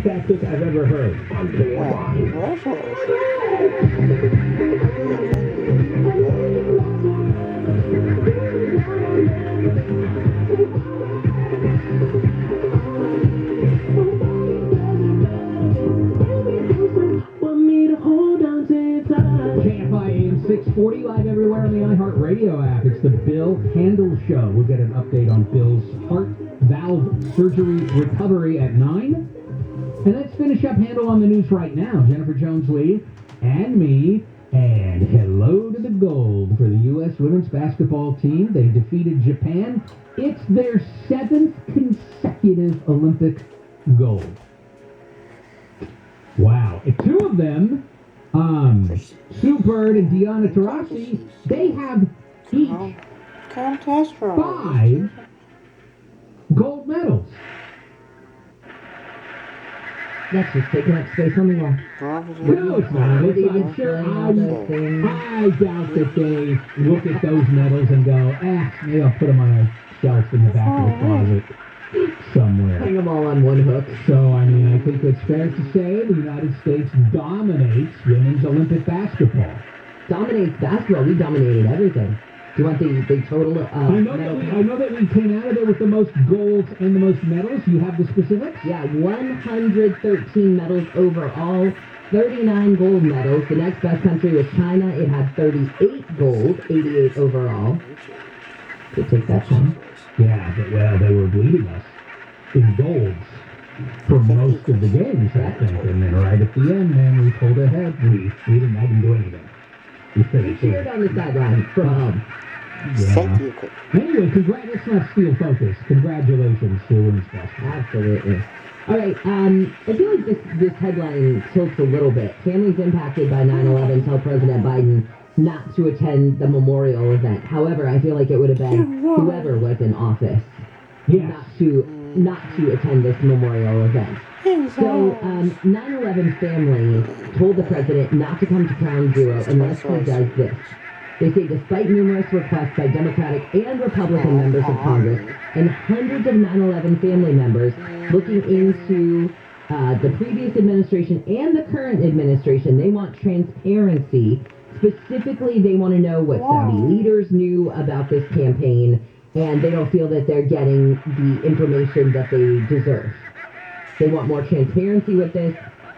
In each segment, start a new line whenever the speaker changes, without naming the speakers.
Tactic I've ever heard. Kfi Am 640 live everywhere on the iHeartRadio app. It's the Bill Handel Show. We'll get an update on Bill's heart valve surgery recovery at 9. And let's finish up Handel on the news right now. Jennifer Jones-Lee and me. And hello to the gold for the U.S. women's basketball team. They defeated Japan. It's their 7th consecutive Olympic gold. Wow. And 2 of them, Suburban and Diana Taurasi, they have each 5 gold medals. That's just taking up space on the wall. No, it's not. I'm sure I doubt that they look at those medals and go, maybe I'll put them on a shelf in the back of the closet somewhere.
Hang them all on one hook.
So, I mean, I think it's fair to say the United States dominates women's Olympic basketball.
Dominates basketball. We dominated everything. Do you want the total?
I know that we came out of there with the most golds and the most medals. You have the specifics?
Yeah, 113 medals overall, 39 gold medals. The next best country was China. It had 38 gold, 88 overall. Could take that time.
Yeah, but well, they were bleeding us in golds for most of the games, I think. And then right at the end, man, we pulled ahead. We didn't do anything. We
cheered on the sideline from home.
Yeah. Anyway, let's not steal focus. Congratulations to women's basketball.
Absolutely. All right, I feel like this headline tilts a little bit. Families impacted by 9/11 tell President Biden not to attend the memorial event. However, I feel like it would have been whoever was in office not to attend this memorial event. So, 9/11 family told the president not to come to Ground Zero unless he does this. They say despite numerous requests by Democratic and Republican members of Congress and hundreds of 9/11 family members looking into the previous administration and the current administration, they want transparency. Specifically, they want to know what Saudi leaders knew about this campaign, and they don't feel that they're getting the information that they deserve. They want more transparency with this.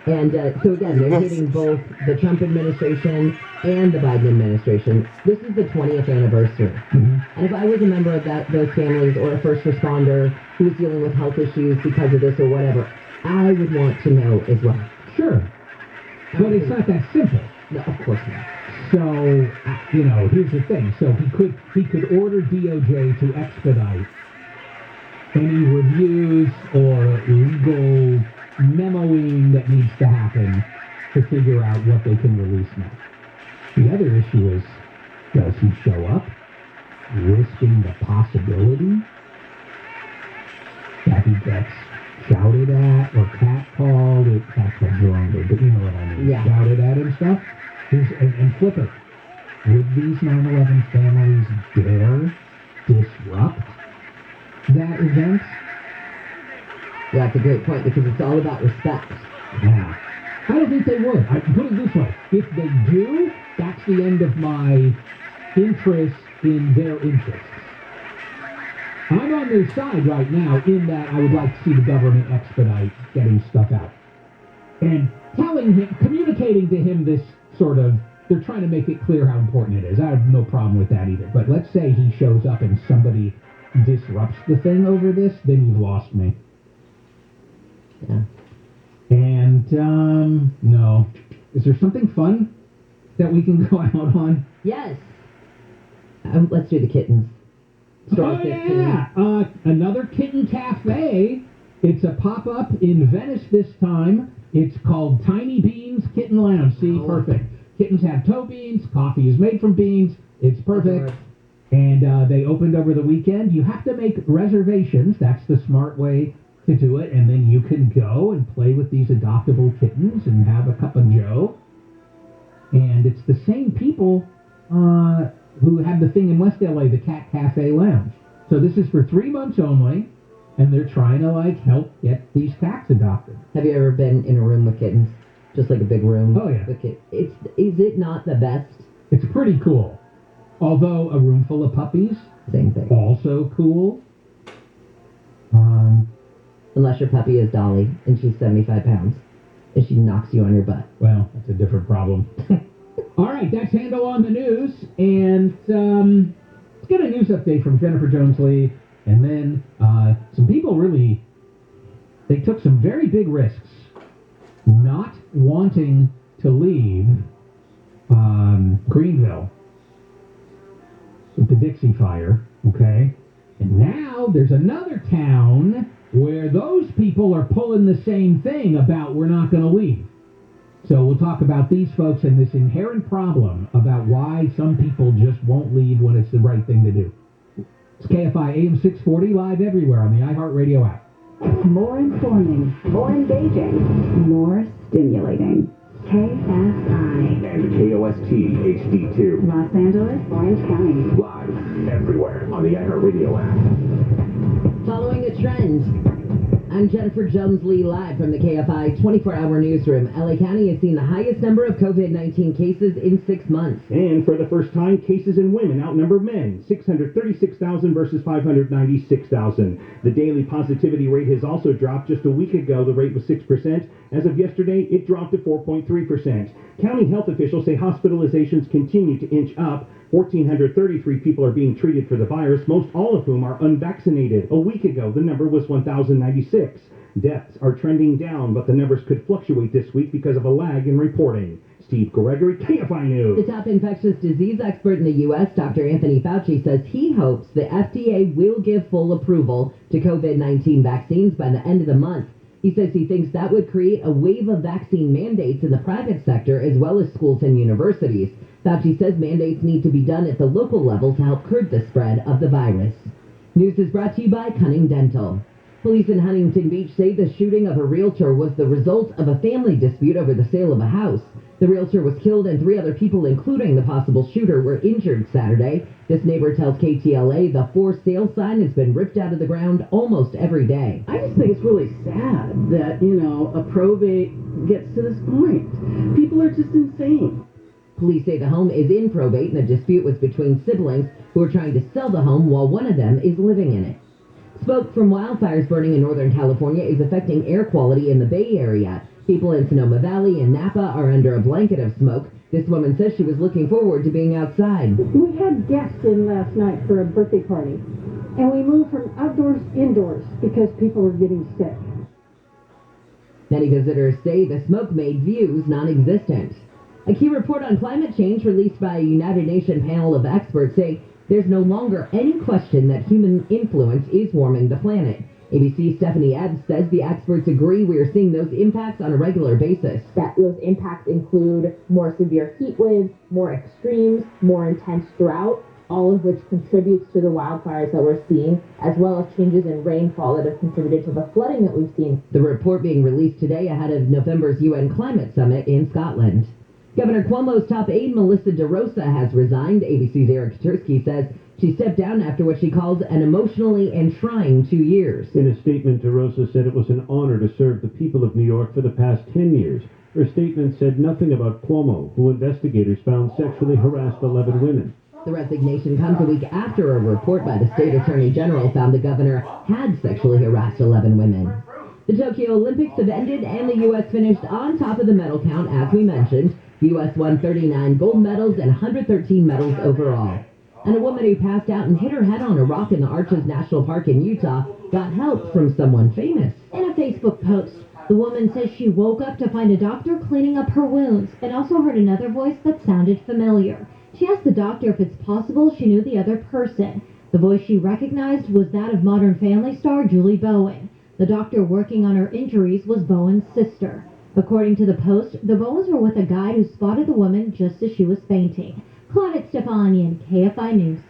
And so again, they're hitting both the Trump administration and the Biden administration. This is the 20th anniversary. Mm-hmm. And if I was a member of those families or a first responder who was dealing with health issues because of this or whatever, I would want to know as well.
Sure. But it's not that simple.
No, of course not.
So, here's the thing. So he could order DOJ to expedite any reviews or legal memoing that needs to happen to figure out what they can release now. The other issue is, does he show up risking the possibility that he gets shouted at or catcalled? Catcalled's the wrong word, but you know what I mean. Yeah. Shouted at and stuff. And flip it. Would these 9/11 families dare disrupt that event?
Yeah, that's a great point because it's all about respect.
Yeah. I don't think they would. I put it this way. If they do, that's the end of my interest in their interests. I'm on their side right now in that I would like to see the government expedite getting stuff out. And communicating to him this sort of, they're trying to make it clear how important it is. I have no problem with that either. But let's say he shows up and somebody disrupts the thing over this, then you've lost me.
Yeah.
And, no. Is there something fun that we can go out on?
Yes. Let's do the kittens.
Yeah. Another kitten cafe. It's a pop-up in Venice this time. It's called Tiny Beans Kitten Lounge. See, perfect. Kittens have toe beans. Coffee is made from beans. It's perfect. And they opened over the weekend. You have to make reservations. That's the smart way to do it. And then you can go and play with these adoptable kittens and have a cup of joe. And it's the same people who had the thing in West LA, the Cat Cafe Lounge. So this is for 3 months only. and they're trying to like help get these cats adopted.
Have you ever been in a room with kittens? Just like a big room?
Oh, yeah.
Is it not the best?
It's pretty cool. Although a room full of puppies,
Same thing.
also cool.
Unless your puppy is Dolly, and she's 75 pounds, and she knocks you on your butt.
Well, that's a different problem. All right, that's Handle on the News, and let's get a news update from Jennifer Jones-Lee, and then some people they took some very big risks not wanting to leave Greenville with the Dixie Fire, okay? And now there's another town where those people are pulling the same thing about we're not going to leave. So we'll talk about these folks and this inherent problem about why some people just won't leave when it's the right thing to do. It's KFI AM 640 live everywhere on the iHeartRadio app.
More informing, more engaging, more stimulating. KFI.
And KOST HD2.
Los Angeles, Orange County.
Live everywhere on the iHeartRadio app.
Following a trend. I'm Jennifer Jones-Lee live from the KFI 24-hour newsroom. LA County has seen the highest number of COVID-19 cases in 6 months.
And for the first time, cases in women outnumber men, 636,000 versus 596,000. The daily positivity rate has also dropped. Just a week ago, the rate was 6%. As of yesterday, it dropped to 4.3%. County health officials say hospitalizations continue to inch up. 1,433 people are being treated for the virus, most all of whom are unvaccinated. A week ago, the number was 1,096. Deaths are trending down, but the numbers could fluctuate this week because of a lag in reporting. Steve Gregory, KFI News.
The top infectious disease expert in the U.S., Dr. Anthony Fauci, says he hopes the FDA will give full approval to COVID-19 vaccines by the end of the month. He says he thinks that would create a wave of vaccine mandates in the private sector as well as schools and universities. Fauci says mandates need to be done at the local level to help curb the spread of the virus. News is brought to you by Cunning Dental. Police in Huntington Beach say the shooting of a realtor was the result of a family dispute over the sale of a house. The realtor was killed and 3 other people, including the possible shooter, were injured Saturday. This neighbor tells KTLA the for sale sign has been ripped out of the ground almost every day.
I just think it's really sad that, a probate gets to this point. People are just insane.
Police say the home is in probate and the dispute was between siblings who are trying to sell the home while one of them is living in it. Smoke from wildfires burning in Northern California is affecting air quality in the Bay Area. People in Sonoma Valley and Napa are under a blanket of smoke. This woman says she was looking forward to being outside.
We had guests in last night for a birthday party, and we moved from outdoors indoors because people were getting sick.
Many visitors say the smoke made views non-existent. A key report on climate change released by a United Nations panel of experts say there's no longer any question that human influence is warming the planet. ABC's Stephanie Ebbs says the experts agree we are seeing those impacts on a regular basis.
That those impacts include more severe heat waves, more extremes, more intense drought, all of which contributes to the wildfires that we're seeing, as well as changes in rainfall that have contributed to the flooding that we've seen.
The report being released today ahead of November's UN Climate Summit in Scotland. Governor Cuomo's top aide, Melissa DeRosa, has resigned. ABC's Eric Katursky says she stepped down after what she calls an emotionally and trying 2 years.
In a statement, DeRosa said it was an honor to serve the people of New York for the past 10 years. Her statement said nothing about Cuomo, who investigators found sexually harassed 11 women.
The resignation comes a week after a report by the state attorney general found the governor had sexually harassed 11 women. The Tokyo Olympics have ended and the U.S. finished on top of the medal count, as we mentioned. The U.S. won 39 gold medals and 113 medals overall. And a woman who passed out and hit her head on a rock in the Arches National Park in Utah got help from someone famous.
In a Facebook post, the woman says she woke up to find a doctor cleaning up her wounds and also heard another voice that sounded familiar. She asked the doctor if it's possible she knew the other person. The voice she recognized was that of Modern Family star Julie Bowen. The doctor working on her injuries was Bowen's sister. According to the Post, the Bowens were with a guide who spotted the woman just as she was fainting. Claudette Stefanian, KFI News.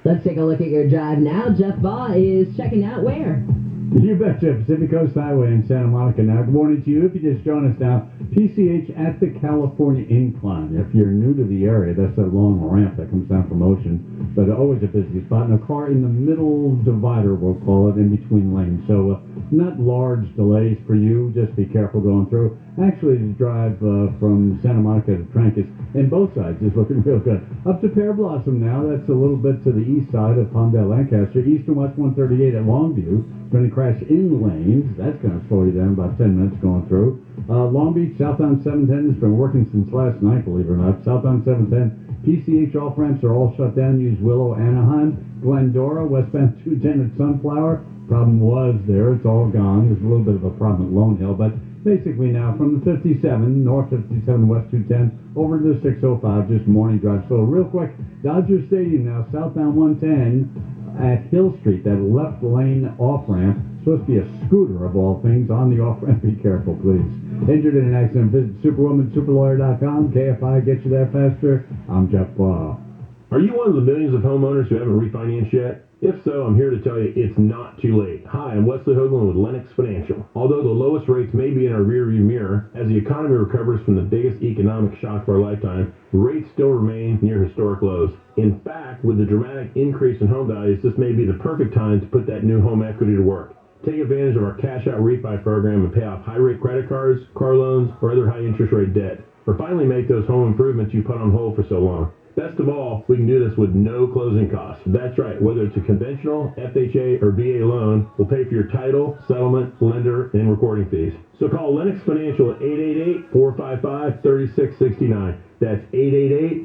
Let's take a look at your drive now. Jeff Baugh is checking out where?
You betcha. Pacific Coast Highway in Santa Monica now. Good morning to you. If you just joined us now, PCH at the California Incline. If you're new to the area, that's that long ramp that comes down from Ocean, but always a busy spot. And a car in the middle divider, we'll call it, in between lanes. So not large delays for you. Just be careful going through. Actually, the drive from Santa Monica to Trancas and both sides is looking real good. Up to Pear Blossom now. That's a little bit to the east side of Palmdale, Lancaster. East and West 138 at Longview. Going to crash in lanes. That's going to slow you down about 10 minutes going through. Long Beach, southbound 710 has been working since last night, believe it or not. Southbound 710, PCH off ramps are all shut down. Use Willow, Anaheim, Glendora, westbound 210 at Sunflower. Problem was there. It's all gone. There's a little bit of a problem at Lone Hill, but basically now from the 57, north 57, west 210, over to the 605, just morning drive. So real quick, Dodger Stadium now, southbound 110 at Hill Street, that left lane off-ramp, supposed to be a scooter of all things, on the off-ramp. Be careful, please. Injured in an accident, visit superwomansuperlawyer.com. KFI gets you there faster. I'm Jeff Baugh.
Are you one of the millions of homeowners who haven't refinanced yet? If so, I'm here to tell you it's not too late. Hi, I'm Wesley Hoagland with Lennox Financial. Although the lowest rates may be in our rearview mirror, as the economy recovers from the biggest economic shock of our lifetime, rates still remain near historic lows. In fact, with the dramatic increase in home values, this may be the perfect time to put that new home equity to work. Take advantage of our cash-out refi program and pay off high-rate credit cards, car loans, or other high-interest rate debt. Or finally make those home improvements you put on hold for so long. Best of all, we can do this with no closing costs. That's right, whether it's a conventional, FHA, or VA loan, we'll pay for your title, settlement, lender, and recording fees. So call Lennox Financial at 888-455-3669. That's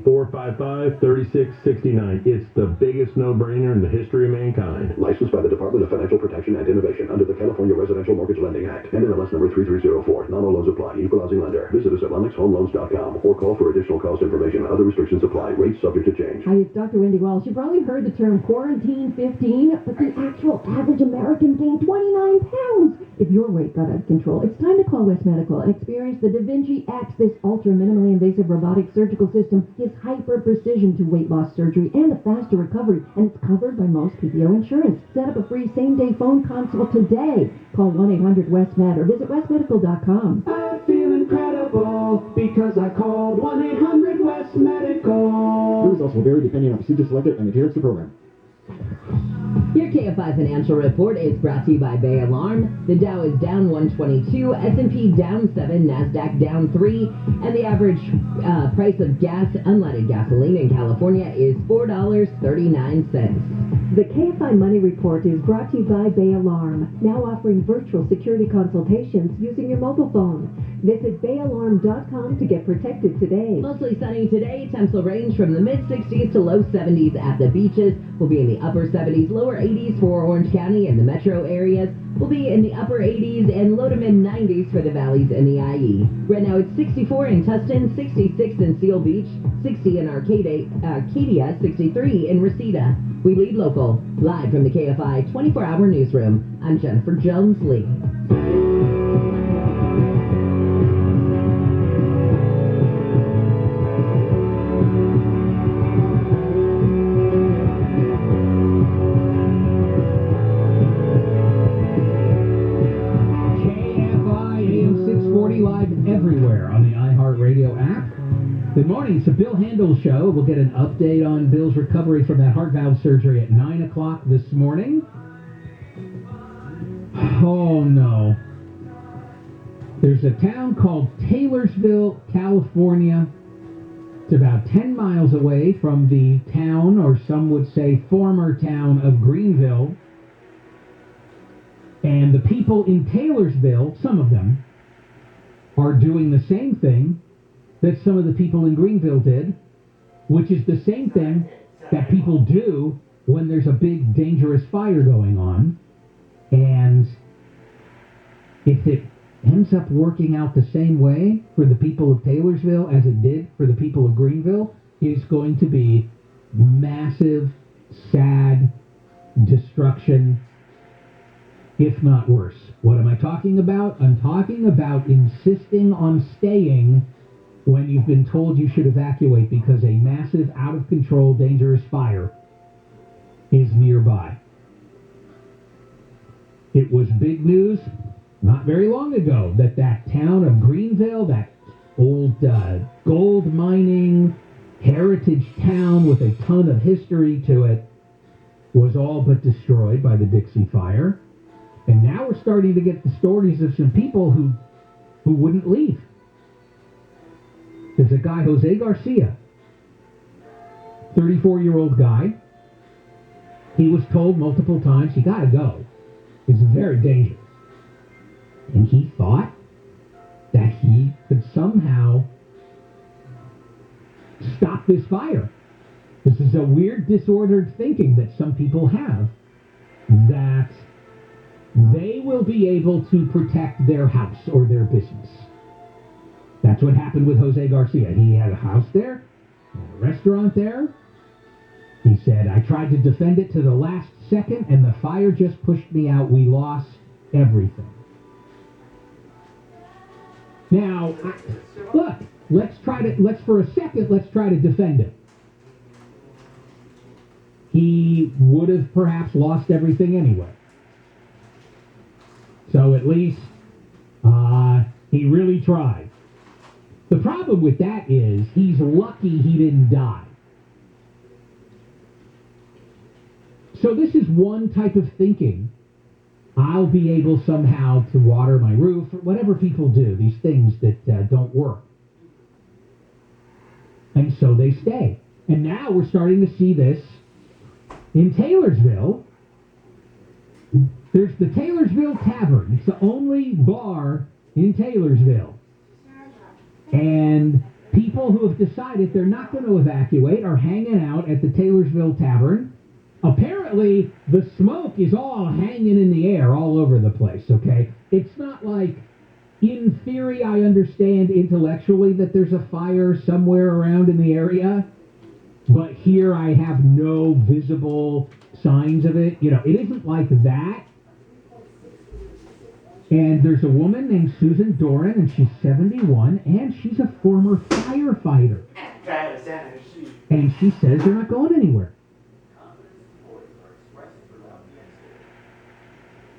888-455-3669. It's the biggest no-brainer in the history of mankind.
Licensed by the Department of Financial Protection and Innovation under the California Residential Mortgage Lending Act. NMLS number 3304. Not all loans apply. Equal housing lender. Visit us at LennoxHomeLoans.com or call for additional cost information. Other restrictions apply. Rates subject to change.
Hi, it's Dr. Wendy Walsh. You've probably heard the term quarantine 15, but the actual average American gained 29 pounds. If your weight got out of control, it's time to call West Medical and experience the Da Vinci X. This ultra-minimally invasive robotic surgical system gives hyper-precision to weight loss surgery and a faster recovery, and it's covered by most PPO insurance. Set up a free same-day phone consult today. Call 1-800-WEST-MED or visit westmedical.com.
I feel incredible because I called 1-800-WEST-MEDICAL.
The results will vary depending on procedure selected and adherence to program.
Your KFI Financial Report is brought to you by Bay Alarm. The Dow is down 122, S&P down 7, NASDAQ down 3, and the average price of unleaded gasoline in California is $4.39.
The KFI Money Report is brought to you by Bay Alarm, now offering virtual security consultations using your mobile phone. Visit bayalarm.com to get protected today.
Mostly sunny today. Temps will range from the mid-60s to low 70s at the beaches. We'll be in the upper 70s, lower 80s for Orange County and the metro areas. We'll be in the upper 80s and low to mid-90s for the valleys and the IE. Right now it's 64 in Tustin, 66 in Seal Beach, 60 in Arcadia, 63 in Reseda. We lead local. Live from the KFI 24-hour newsroom, I'm Jennifer Jones-Lee.
Live everywhere on the iHeartRadio app. Good morning. It's the Bill Handel Show. We'll get an update on Bill's recovery from that heart valve surgery at 9 o'clock this morning. Oh, no. There's a town called Taylorsville, California. It's about 10 miles away from the town, or some would say former town, of Greenville. And the people in Taylorsville, some of them, are doing the same thing that some of the people in Greenville did, which is the same thing that people do when there's a big, dangerous fire going on. And if it ends up working out the same way for the people of Taylorsville as it did for the people of Greenville, it's going to be massive, sad destruction, if not worse. What am I talking about? I'm talking about insisting on staying when you've been told you should evacuate because a massive, out-of-control, dangerous fire is nearby. It was big news not very long ago that town of Greenville, that old gold mining heritage town with a ton of history to it, was all but destroyed by the Dixie Fire. And now we're starting to get the stories of some people who wouldn't leave. There's a guy, Jose Garcia, 34-year-old guy. He was told multiple times, you gotta go. It's very dangerous. And he thought that he could somehow stop this fire. This is a weird, disordered thinking that some people have, that they will be able to protect their house or their business. That's what happened with Jose Garcia. He had a house there, a restaurant there. He said, I tried to defend it to the last second, and the fire just pushed me out. We lost everything. Now, look, let's try to defend him. He would have perhaps lost everything anyway. So at least he really tried. The problem with that is he's lucky he didn't die. So this is one type of thinking. I'll be able somehow to water my roof, or whatever people do, these things that don't work. And so they stay. And now we're starting to see this in Taylorsville. There's the Taylorsville Tavern. It's the only bar in Taylorsville. And people who have decided they're not going to evacuate are hanging out at the Taylorsville Tavern. Apparently, the smoke is all hanging in the air all over the place, okay? It's not like, in theory, I understand intellectually that there's a fire somewhere around in the area, but here I have no visible signs of it. You know, it isn't like that. And there's a woman named Susan Doran, and she's 71, and she's a former firefighter. And she says they're not going anywhere.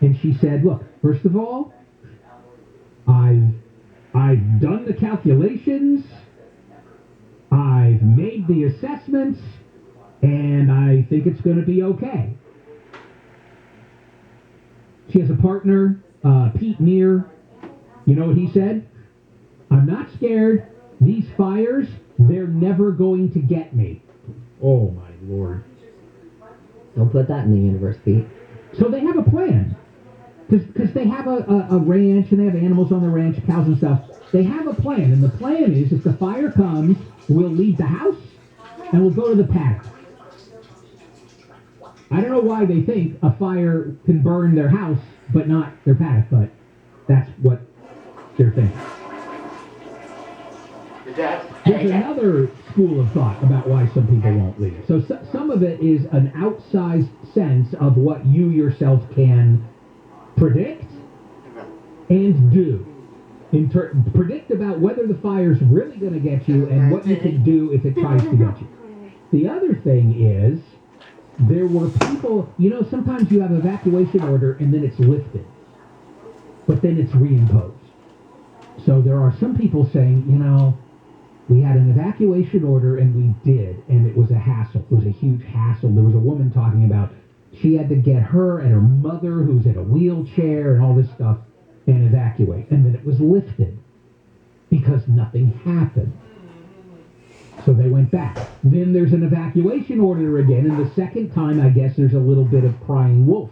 And she said, look, first of all, I've done the calculations, I've made the assessments, and I think it's going to be okay. She has a partner, Pete Neer. You know what he said? I'm not scared. These fires, they're never going to get me. Oh, my Lord.
Don't put that in the universe, Pete.
So they have a plan. Because they have a ranch, and they have animals on the ranch, cows and stuff. They have a plan, and the plan is if the fire comes, we'll leave the house, and we'll go to the paddock. I don't know why they think a fire can burn their house, but not their paddock, but that's what they're thinking. There's another school of thought about why some people won't leave. So some of it is an outsized sense of what you yourself can predict and do. Predict about whether the fire's really going to get you and what you can do if it tries to get you. The other thing is, there were people, you know, sometimes you have an evacuation order and then it's lifted, but then it's reimposed. So there are some people saying, you know, we had an evacuation order and we did, and it was a hassle. It was a huge hassle. There was a woman talking about she had to get her and her mother, who's in a wheelchair and all this stuff, and evacuate. And then it was lifted because nothing happened. So they went back. Then there's an evacuation order again, and the second time, I guess there's a little bit of crying wolf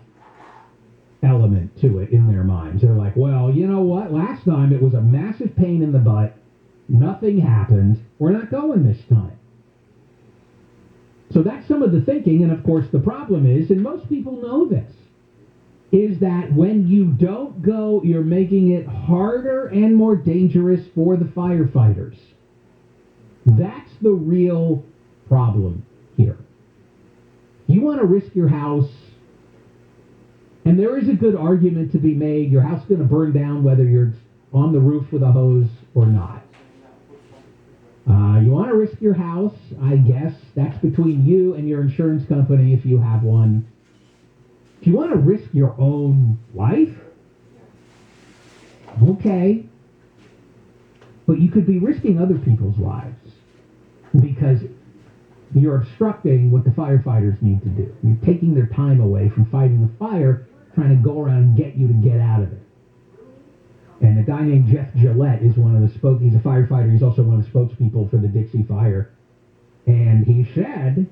element to it in their minds. They're like, well, you know what? Last time it was a massive pain in the butt. Nothing happened. We're not going this time. So that's some of the thinking, and of course the problem is, and most people know this, is that when you don't go, you're making it harder and more dangerous for the firefighters. That's the real problem here. You want to risk your house, and there is a good argument to be made, your house is going to burn down whether you're on the roof with a hose or not. You want to risk your house, I guess. That's between you and your insurance company if you have one. If you want to risk your own life, okay. But you could be risking other people's lives because you're obstructing what the firefighters need to do. You're taking their time away from fighting the fire, trying to go around and get you to get out of it. And a guy named Jeff Gillette is one of the he's a firefighter. He's also one of the spokespeople for the Dixie Fire. And he said,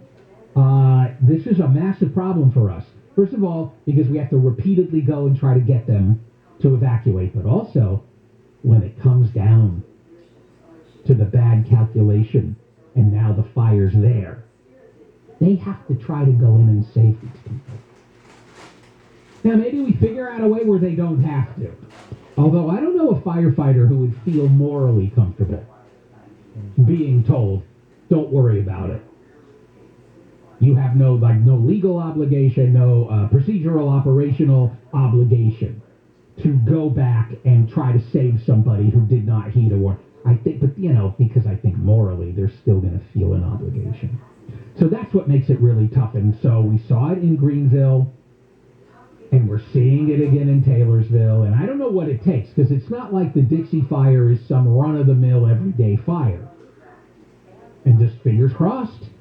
this is a massive problem for us. First of all, because we have to repeatedly go and try to get them to evacuate. But also, when it comes down to the bad calculation, and now the fire's there, they have to try to go in and save these people. Now, maybe we figure out a way where they don't have to. Although I don't know a firefighter who would feel morally comfortable being told, don't worry about it. You have no legal obligation, no procedural, operational obligation to go back and try to save somebody who did not heed a warning. I think, but because I think morally they're still going to feel an obligation. So that's what makes it really tough. And so we saw it in Greenville, and we're seeing it again in Taylorsville. And I don't know what it takes, because it's not like the Dixie Fire is some run-of-the-mill everyday fire. And just fingers crossed,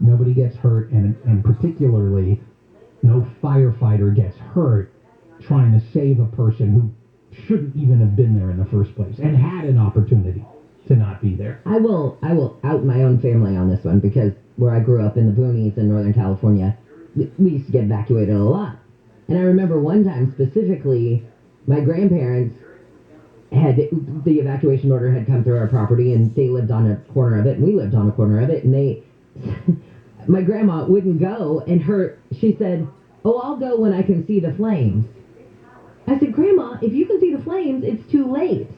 nobody gets hurt, and particularly no firefighter gets hurt trying to save a person who shouldn't even have been there in the first place and had an opportunity to not be there.
I will out my own family on this one, because where I grew up in the boonies in Northern California, we used to get evacuated a lot. And I remember one time specifically, my grandparents the evacuation order had come through our property, and they lived on a corner of it, and we lived on a corner of it, and my grandma wouldn't go, and she said, oh, I'll go when I can see the flames. I said, Grandma, if you can see the flames, it's too late.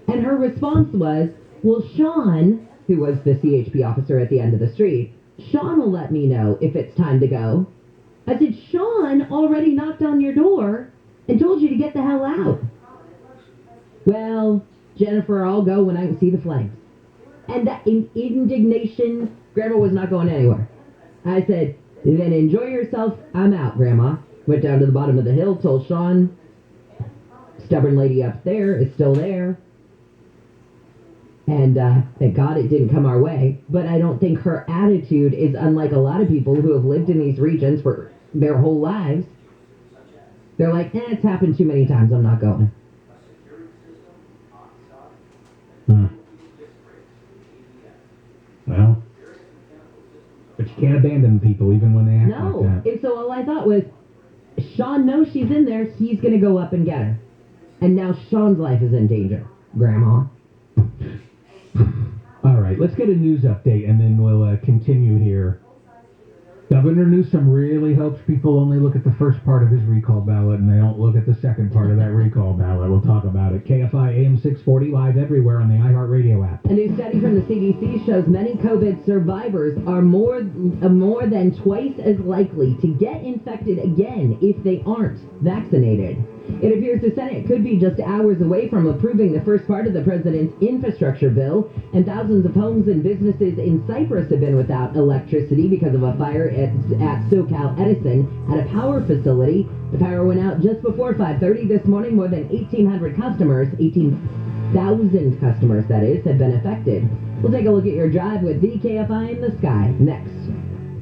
And her response was, well, Sean, who was the CHP officer at the end of the street, Sean will let me know if it's time to go. I said, Sean already knocked on your door and told you to get the hell out. Well, Jennifer, I'll go when I can see the flames. And that indignation, Grandma was not going anywhere. I said, then enjoy yourself. I'm out, Grandma. Went down to the bottom of the hill, told Sean, stubborn lady up there is still there. And thank God it didn't come our way. But I don't think her attitude is unlike a lot of people who have lived in these regions for their whole lives. They're like, it's happened too many times, I'm not going.
Well, but you can't abandon people even when they act like that.
No, and so all I thought was, Sean knows she's in there, he's going to go up and get her. And now Sean's life is in danger, Grandma.
All right, let's get a news update, and then we'll continue here. Governor Newsom really hopes people only look at the first part of his recall ballot, and they don't look at the second part of that recall ballot. We'll talk about it. Kfi Am 640 live everywhere on the iHeartRadio app.
A new study from the CDC shows many COVID survivors are more than twice as likely to get infected again if they aren't vaccinated. It appears the Senate could be just hours away from approving the first part of the president's infrastructure bill, and thousands of homes and businesses in Cyprus have been without electricity because of a fire at SoCal Edison at a power facility. The power went out just before 5:30 this morning. More than 1,800 customers, 18,000 customers that is, have been affected. We'll take a look at your drive with the KFI in the sky next.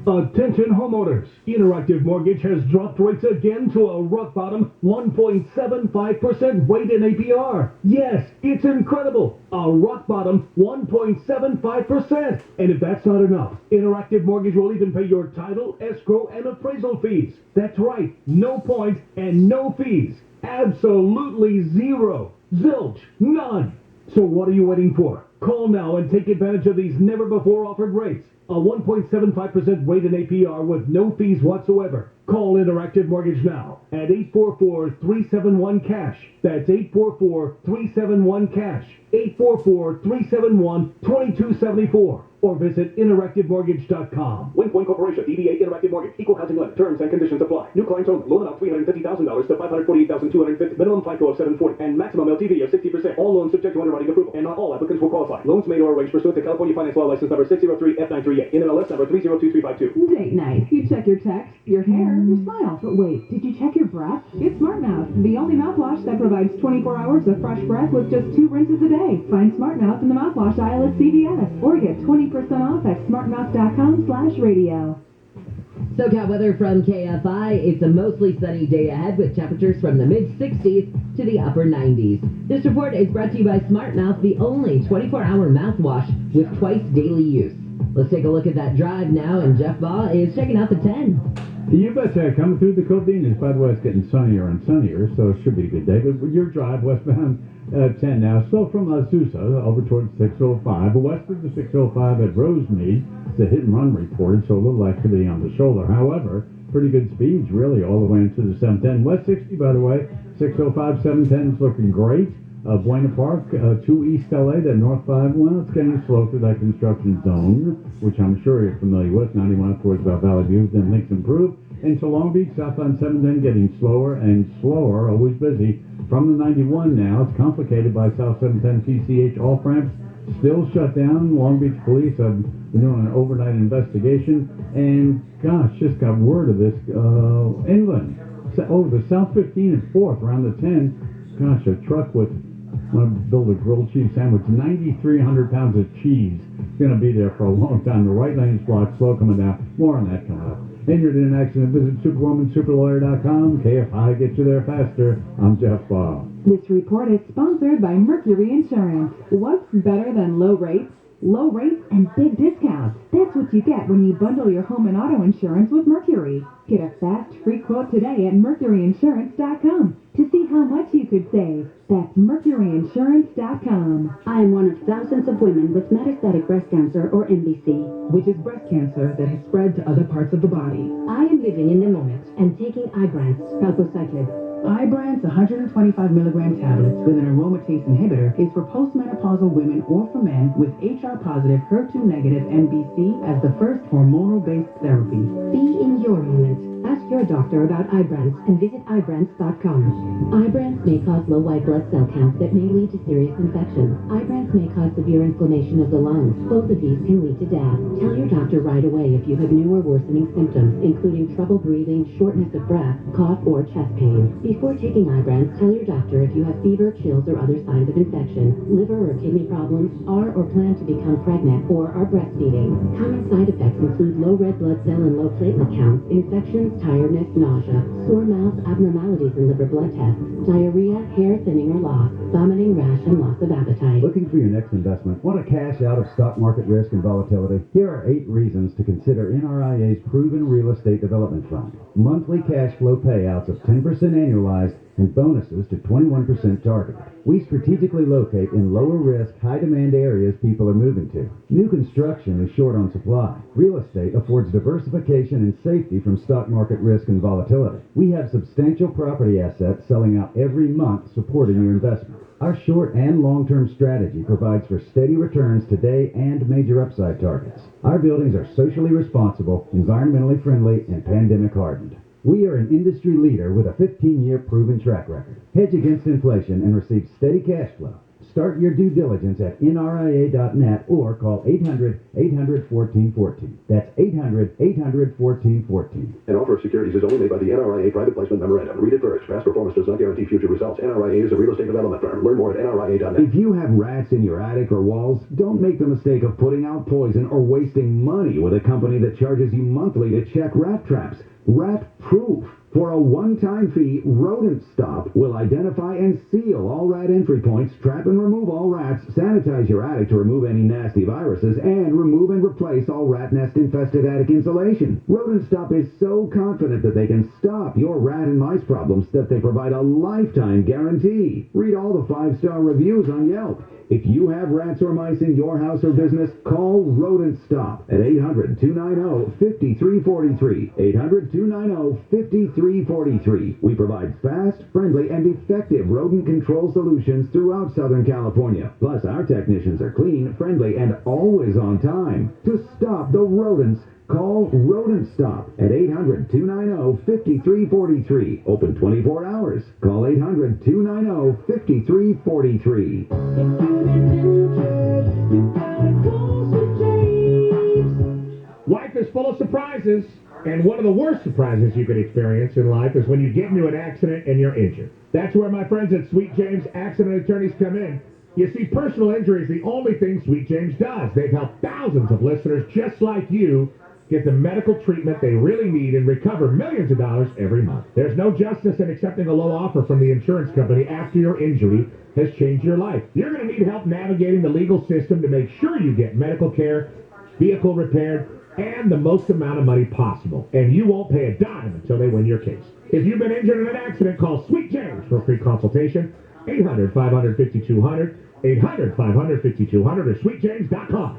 Attention homeowners, Interactive Mortgage has dropped rates again to a rock bottom 1.75% rate in APR. Yes, it's incredible. A rock bottom 1.75%. And if that's not enough, Interactive Mortgage will even pay your title, escrow, and appraisal fees. That's right, no point and no fees. Absolutely zero. Zilch. None. So what are you waiting for? Call now and take advantage of these never-before-offered rates. A 1.75% rate in APR with no fees whatsoever. Call Interactive Mortgage now at 844-371-CASH. That's 844-371-CASH. 844-371-2274. Or visit interactivemortgage.com.
Windpoint Corporation, DBA Interactive Mortgage, Equal Housing Lender. Terms and conditions apply. New clients only. Loan amount $350,000 to $548,250. Minimum FICO of 740 and maximum LTV of 60%. All loans subject to underwriting approval, and not all applicants will qualify.
qualify. Loans made or arranged pursuant to California Finance Law License number 603F938. NMLS number 302352.
Date night. You check your text, your hair, your smile. But wait, did you check your breath? Get Smart Mouth, the only mouthwash that provides 24 hours of fresh breath with just 2 rinses a day. Find Smart Mouth in the mouthwash aisle at CVS or get 20% off at smartmouth.com/radio.
SoCal weather from KFI. It's a mostly sunny day ahead with temperatures from the mid-60s to the upper 90s. This report is brought to you by Smart Mouth, the only 24-hour mouthwash with twice daily use. Let's take a look at that drive now, and Jeff Baugh is checking out the 10.
You betcha. Coming through the Covina. By the way, it's getting sunnier and sunnier, so it should be a good day. But your drive westbound 10 now. Slow from Azusa over towards 605. West of the 605 at Rosemead. It's a hit and run reported, so a little activity on the shoulder. However, pretty good speeds, really, all the way into the 710. West 60, by the way, 605, 710 is looking great. Buena Park to East LA, then North 5, well, it's getting slow through that construction zone, which I'm sure you're familiar with. 91 up towards Val Valley View, then links improve. Into Long Beach, southbound 710 getting slower and slower, always busy. From the 91 now, it's complicated by South 710 PCH off ramps. Still shut down. Long Beach police have been doing an overnight investigation. And, gosh, just got word of this. Inland. The South 15 and 4th around the 10. Gosh, a truck with, want to build a grilled cheese sandwich, 9,300 pounds of cheese. It's going to be there for a long time. The right lane's blocked, slow coming down. More on that coming up. Injured in an accident, visit superwomansuperlawyer.com. KFI gets you there faster. I'm Jeff Baugh.
This report is sponsored by Mercury Insurance. What's better than low rates? Low rates and big discounts. That's what you get when you bundle your home and auto insurance with Mercury. Get a fast, free quote today at mercuryinsurance.com to see how much you could save. That's mercuryinsurance.com.
I am one of thousands of women with metastatic breast cancer, or MBC.
Which is breast cancer that has spread to other parts of the body.
I am living in the moment and taking Ibrance, palbociclib.
Ibrance 125 milligram tablets with an aromatase inhibitor is for postmenopausal women or for men with HR-positive, HER2-negative MBC as the first hormonal-based therapy.
Be in your moment. Ask your doctor about Ibrance and visit Ibrance.com. Ibrance may cause low white blood cell counts that may lead to serious infections. Ibrance may cause severe inflammation of the lungs. Both of these can lead to death. Tell your doctor right away if you have new or worsening symptoms, including trouble breathing, shortness of breath, cough, or chest pain. Before taking Ibrance, tell your doctor if you have fever, chills, or other signs of infection, liver or kidney problems, are or plan to become pregnant, or are breastfeeding. Common side effects include low red blood cell and low platelet counts, infections, tiredness, nausea, sore mouth, abnormalities in liver blood tests, diarrhea, hair thinning or loss, vomiting, rash, and loss of appetite.
Looking for your next investment? Want to cash out of stock market risk and volatility? Here are 8 reasons to consider NRIA's proven real estate development fund. Monthly cash flow payouts of 10% annualized and bonuses to 21% targeted. We strategically locate in lower risk, high demand areas people are moving to. New construction is short on supply. Real estate affords diversification and safety from stock market risk and volatility. We have substantial property assets selling out every month supporting your investment. Our short and long-term strategy provides for steady returns today and major upside targets. Our buildings are socially responsible, environmentally friendly, and pandemic hardened. We are an industry leader with a 15-year proven track record. Hedge against inflation and receive steady cash flow. Start your due diligence at nria.net or call 800-800-1414. That's 800-800-1414.
An offer of securities is only made by the NRIA Private Placement Memorandum. Read it first. Past performance does not guarantee future results. NRIA is a real estate development firm. Learn more at nria.net.
If you have rats in your attic or walls, don't make the mistake of putting out poison or wasting money with a company that charges you monthly to check rat traps. Rat Proof. For a one-time fee, Rodent Stop will identify and seal all rat entry points, trap and remove all rats, sanitize your attic to remove any nasty viruses, and remove and replace all rat nest-infested attic insulation. Rodent Stop is so confident that they can stop your rat and mice problems that they provide a lifetime guarantee. Read all the 5-star reviews on Yelp. If you have rats or mice in your house or business, call Rodent Stop at 800-290-5343. 800-290-5343. We provide fast, friendly, and effective rodent control solutions throughout Southern California. Plus, our technicians are clean, friendly, and always on time. To stop the rodents, Call Rodent Stop at 800-290-5343. Open 24 hours. Call 800-290-5343.
Life is full of surprises, and one of the worst surprises you could experience in life is when you get into an accident and you're injured. That's where my friends at Sweet James Accident Attorneys come in. You see, personal injury is the only thing Sweet James does. They've helped thousands of listeners just like you get the medical treatment they really need and recover millions of dollars every month. There's no justice in accepting a low offer from the insurance company after your injury has changed your life. You're going to need help navigating the legal system to make sure you get medical care, vehicle repaired, and the most amount of money possible. And you won't pay a dime until they win your case. If you've been injured in an accident, call Sweet James for a free consultation. 800-500-5200, 800-500-5200, or sweetjames.com.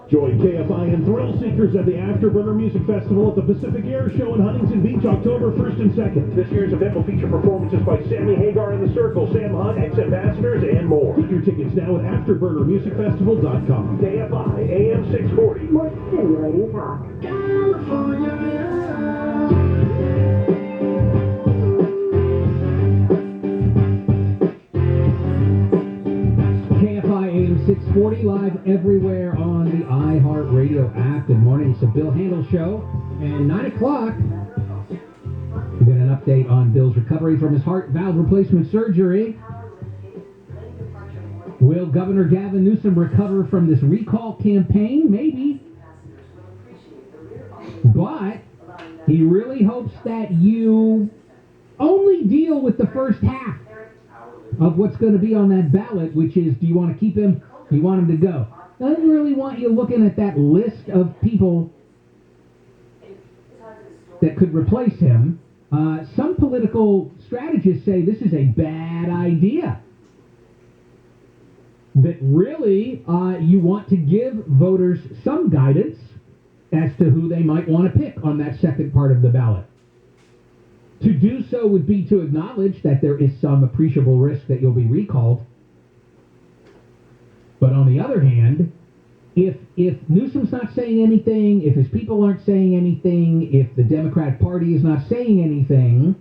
Join KFI and Thrill Seekers at the Afterburner Music Festival at the Pacific Air Show in Huntington Beach, October 1st and 2nd.
This year's event will feature performances by Sammy Hagar and the Circle, Sam Hunt, ex-ambassadors, and more.
Get your tickets now at AfterburnerMusicFestival.com.
KFI AM 640.
More stimulating talk.
KFI AM 640 live everywhere on the iHeartRadio app. Good morning. It's the Bill Handel Show. And 9 o'clock, we get an update on Bill's recovery from his heart valve replacement surgery. Will Governor Gavin Newsom recover from this recall campaign? Maybe. But he really hopes that you only deal with the first half of what's going to be on that ballot, which is, do you want to keep him? Do you want him to go? Doesn't really want you looking at that list of people that could replace him. Some political strategists say this is a bad idea. That really you want to give voters some guidance as to who they might want to pick on that second part of the ballot. To do so would be to acknowledge that there is some appreciable risk that you'll be recalled. But on the other hand, if Newsom's not saying anything, if his people aren't saying anything, if the Democrat Party is not saying anything,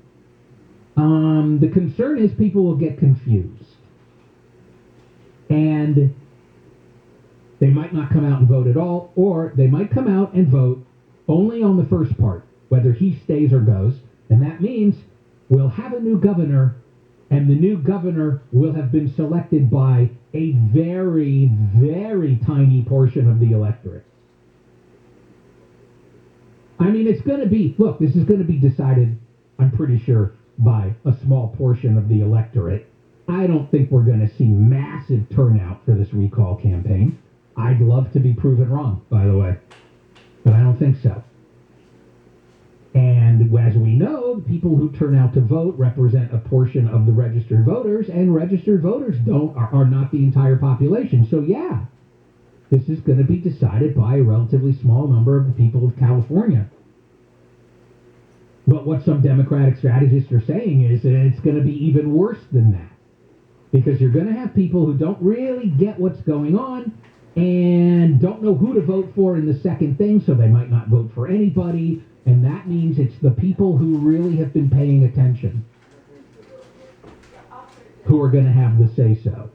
the concern is people will get confused. And they might not come out and vote at all, or they might come out and vote only on the first part, whether he stays or goes. And that means we'll have a new governor, and the new governor will have been selected by a very, very tiny portion of the electorate. I mean, it's going to be, look, this is going to be decided, I'm pretty sure, by a small portion of the electorate. I don't think we're going to see massive turnout for this recall campaign. I'd love to be proven wrong, by the way, but I don't think so. And as we know, the people who turn out to vote represent a portion of the registered voters, and registered voters are not the entire population. So yeah, this is going to be decided by a relatively small number of the people of California. But what some Democratic strategists are saying is that it's going to be even worse than that. Because you're going to have people who don't really get what's going on and don't know who to vote for in the second thing, so they might not vote for anybody. And that means it's the people who really have been paying attention who are going to have the say-so.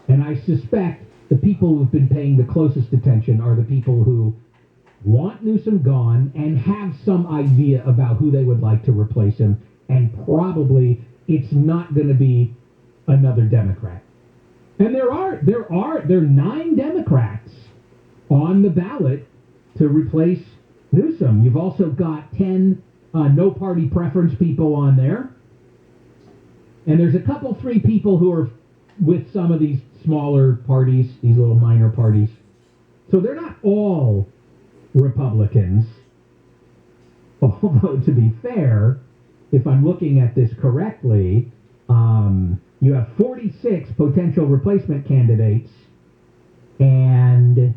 And I suspect the people who've been paying the closest attention are the people who want Newsom gone and have some idea about who they would like to replace him. And probably it's not going to be another Democrat. And there are 9 Democrats on the ballot to replace Newsom. You've also got 10 no-party preference people on there. And there's a couple, 3 people who are with some of these smaller parties, these little minor parties. So they're not all Republicans. Although, to be fair, if I'm looking at this correctly, you have 46 potential replacement candidates, and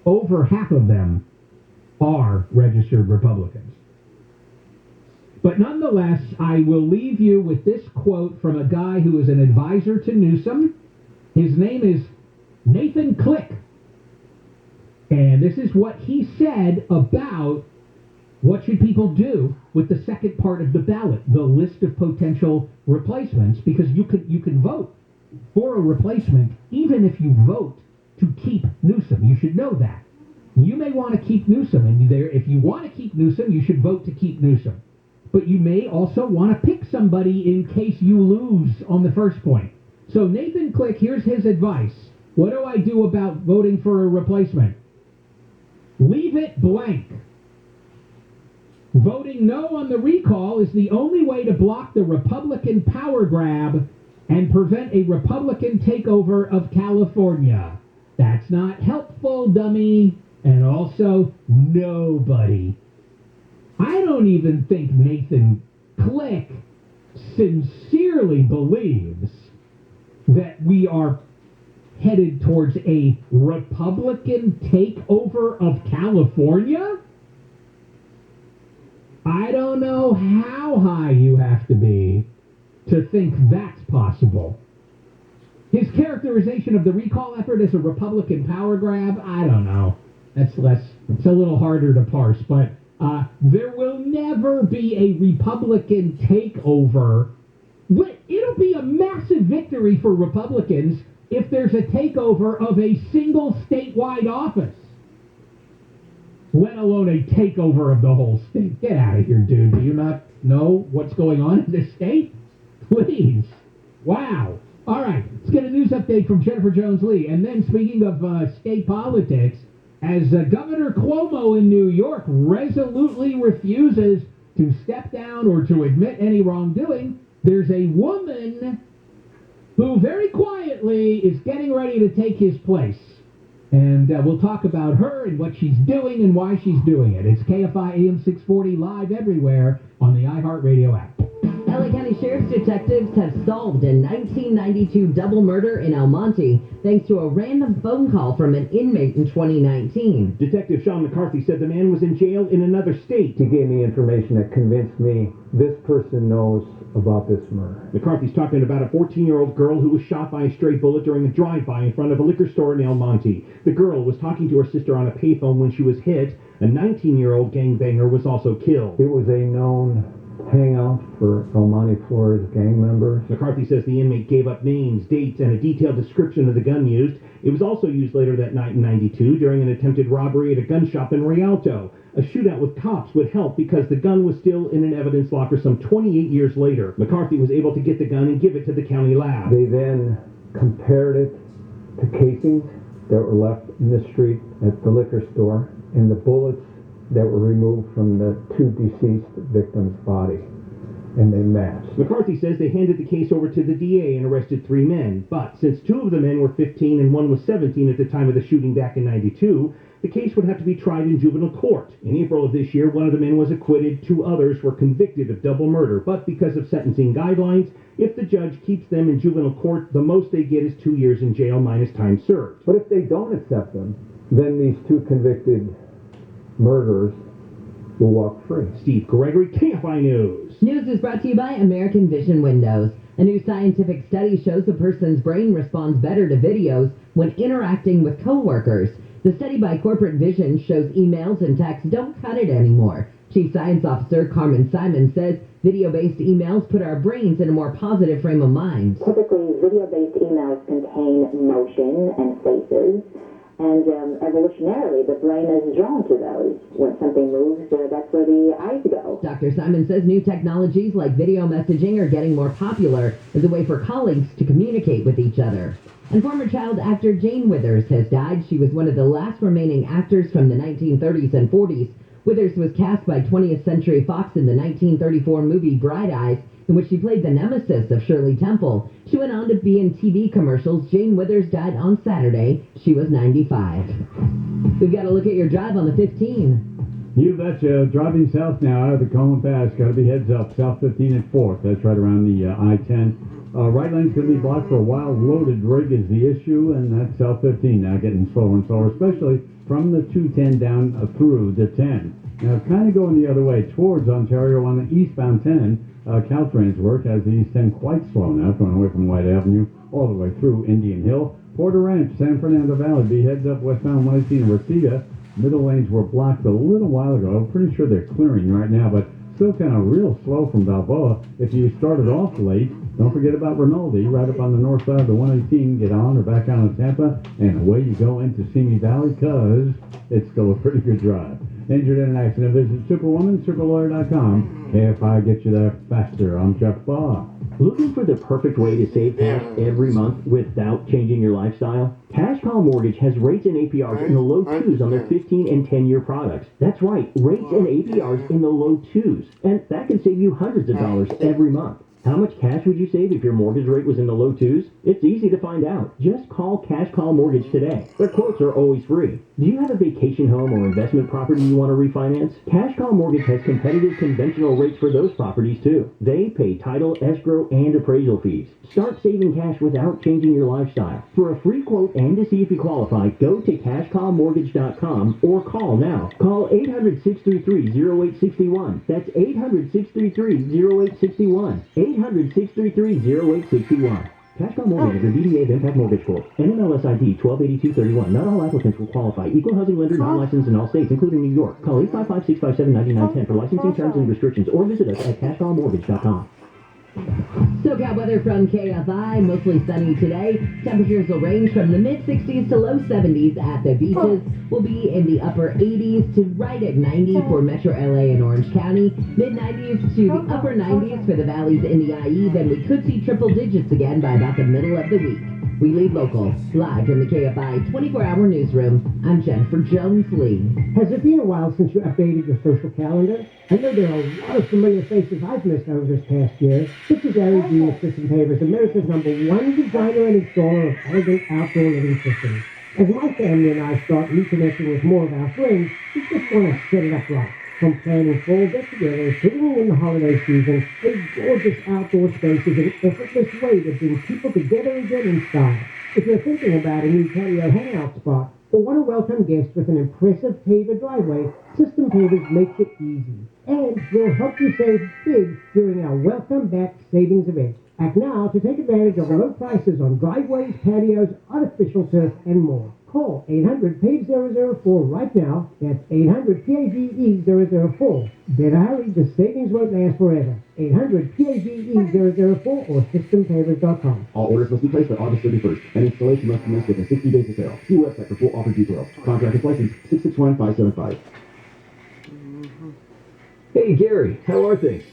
over half of them are registered Republicans. But nonetheless, I will leave you with this quote from a guy who is an advisor to Newsom His name is Nathan Click. And this is what he said about what should people do with the second part of the ballot, the list of potential replacements, because you can vote for a replacement even if you vote to keep Newsom. You should know that. You may want to keep Newsom, and if you want to keep Newsom, you should vote to keep Newsom. But you may also want to pick somebody in case you lose on the first point. So Nathan Click, here's his advice. What do I do about voting for a replacement? Leave it blank. Voting no on the recall is the only way to block the Republican power grab and prevent a Republican takeover of California. That's not helpful, dummy. And also, nobody. I don't even think Nathan Click sincerely believes that we are headed towards a Republican takeover of California. I don't know how high you have to be to think that's possible. His characterization of the recall effort as a Republican power grab, I don't know. It's a little harder to parse, but there will never be a Republican takeover. It'll be a massive victory for Republicans if there's a takeover of a single statewide office, let alone a takeover of the whole state. Get out of here, dude. Do you not know what's going on in this state? Please. Wow. All right, let's get a news update from Jennifer Jones-Lee. And then, speaking of state politics, as Governor Cuomo in New York resolutely refuses to step down or to admit any wrongdoing, there's a woman who very quietly is getting ready to take his place. And we'll talk about her and what she's doing and why she's doing it. It's KFI AM 640 live everywhere on the iHeartRadio app.
LA County Sheriff's detectives have solved a 1992 double murder in El Monte thanks to a random phone call from an inmate in 2019.
Detective Sean McCarthy said the man was in jail in another state.
He gave me information that convinced me this person knows about this murder.
McCarthy's talking about a 14-year-old girl who was shot by a stray bullet during a drive-by in front of a liquor store in El Monte. The girl was talking to her sister on a payphone when she was hit. A 19-year-old gangbanger was also killed.
It was a known hangout for El Monte, Florida's gang members.
McCarthy says the inmate gave up names, dates, and a detailed description of the gun used. It was also used later that night in 92 during an attempted robbery at a gun shop in Rialto. A shootout with cops would help because the gun was still in an evidence locker some 28 years later. McCarthy was able to get the gun and give it to the county lab.
They then compared it to casings that were left in the street at the liquor store and the bullets that were removed from the two deceased victims' body, and they matched.
McCarthy says they handed the case over to the DA and arrested 3 men, but since 2 of the men were 15 and 1 was 17 at the time of the shooting back in 92, the case would have to be tried in juvenile court. In April of this year, 1 of the men was acquitted, 2 others were convicted of double murder, but because of sentencing guidelines, if the judge keeps them in juvenile court, the most they get is 2 years in jail minus time served.
But if they don't accept them, then these 2 convicted murderers will walk free.
Steve Gregory, KFI News.
News is brought to you by American Vision Windows. A new scientific study shows a person's brain responds better to videos when interacting with coworkers. The study by Corporate Vision shows emails and texts don't cut it anymore. Chief Science Officer Carmen Simon says video-based emails put our brains in a more positive frame of mind.
Typically, video-based emails contain motion and faces. And evolutionarily, the brain is drawn to those. When something moves, that's where the eyes go.
Dr. Simon says new technologies like video messaging are getting more popular as a way for colleagues to communicate with each other. And former child actor Jane Withers has died. She was one of the last remaining actors from the 1930s and 40s. Withers was cast by 20th Century Fox in the 1934 movie Bright Eyes, in which she played the nemesis of Shirley Temple. She went on to be in TV commercials. Jane Withers died on Saturday. She was 95. We've got to look at your drive on the 15.
You betcha. Driving south now out of the Colin Pass. Got to be heads up. South 15 at 4th. That's right around the I-10. Right lane's going to be blocked for a while. Loaded rig is the issue, and that's South 15 now getting slower and slower, especially from the 210 down through the 10. Now, kind of going the other way towards Ontario on the eastbound 10. Caltrain's work has the East 10 quite slow now, going away from White Avenue all the way through Indian Hill. Porter Ranch, San Fernando Valley, be heads up westbound 118 in Reseda. Middle lanes were blocked a little while ago. I'm pretty sure they're clearing right now, but still kind of real slow from Balboa. If you started off late, don't forget about Rinaldi, right up on the north side of the 118. Get on or back on to Tampa, and away you go into Simi Valley, because it's still a pretty good drive. Injured in an accident, visit Superwoman, superlawyer.com. KFI gets you there faster. I'm Jeff Baugh.
Looking for the perfect way to save cash every month without changing your lifestyle? Cash Call Mortgage has rates and APRs in the low 2s on their 15 and 10-year products. That's right, rates and APRs in the low 2s. And that can save you hundreds of dollars every month. How much cash would you save if your mortgage rate was in the low 2s? It's easy to find out. Just call Cash Call Mortgage today. Their quotes are always free. Do you have a vacation home or investment property you want to refinance? Cash Call Mortgage has competitive conventional rates for those properties too. They pay title, escrow, and appraisal fees. Start saving cash without changing your lifestyle. For a free quote and to see if you qualify, go to cashcallmortgage.com or call now. Call 800-633-0861. That's 800-633-0861. 800-633-0861. Cash Call Mortgage is a DBA of Impact Mortgage Corp. NMLS ID 128231. Not all applicants will qualify. Equal housing lender not licensed in all states, including New York. Call 855-657-9910 for licensing terms and restrictions, or visit us at cashcallmortgage.com.
SoCal weather from KFI, mostly sunny today. Temperatures will range from the mid-60s to low 70s at the beaches. We'll be in the upper 80s to right at 90 for Metro LA and Orange County. Mid-90s to the upper 90s for the valleys in the IE. Then we could see triple digits again by about the middle of the week. We lead local, live from the KFI 24-hour newsroom. I'm Jennifer Jones-Lee.
Has it been a while since you updated your social calendar? I know there are a lot of familiar faces I've missed over this past year. This is Gary G. of System Pavers, America's #1 designer and installer of elegant outdoor living systems. As my family and I start reconnecting with more of our friends, we just want to set it up right. From planning fall get-togethers to bringing in the holiday season, a gorgeous outdoor space is an effortless way to bring people together again in style. If you're thinking about a new patio hangout spot or want to welcome guests with an impressive paver driveway, System Pavers makes it easy. And we'll help you save big during our Welcome Back Savings event. Act now to take advantage of low prices on driveways, patios, artificial turf, and more. Call 800-PAVE-004 right now. That's 800-PAVE-004. Better hurry, the savings won't last forever. 800-PAVE-004 or systempavers.com.
All orders must be placed by August 31st, and installation must commence within 60 days of sale. See website for full offer details. Contract is license 661575.
Hey Gary, how are things?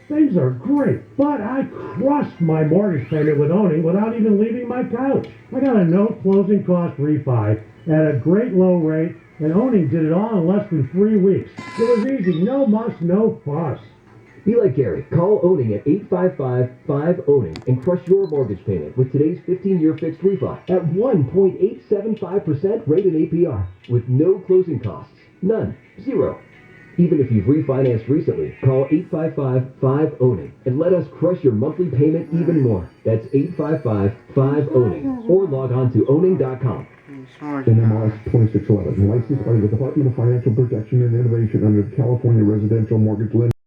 Things are great, but I crushed my mortgage payment with owning without even leaving my couch. I got a no closing cost refi at a great low rate, and owning did it all in less than 3 weeks. It was easy, no muss, no fuss.
Be like Gary. Call Owning at 855-5-OWNING and crush your mortgage payment with today's 15-year fixed refi at 1.875% rate and APR with no closing costs. None. Zero. Even if you've refinanced recently, call 855-5-OWNING and let us crush your monthly payment even more. That's 855-5-OWNING or log on to owning.com.
NMLS 2611, licensed by the Department of Financial Protection and Innovation under the California Residential Mortgage Lending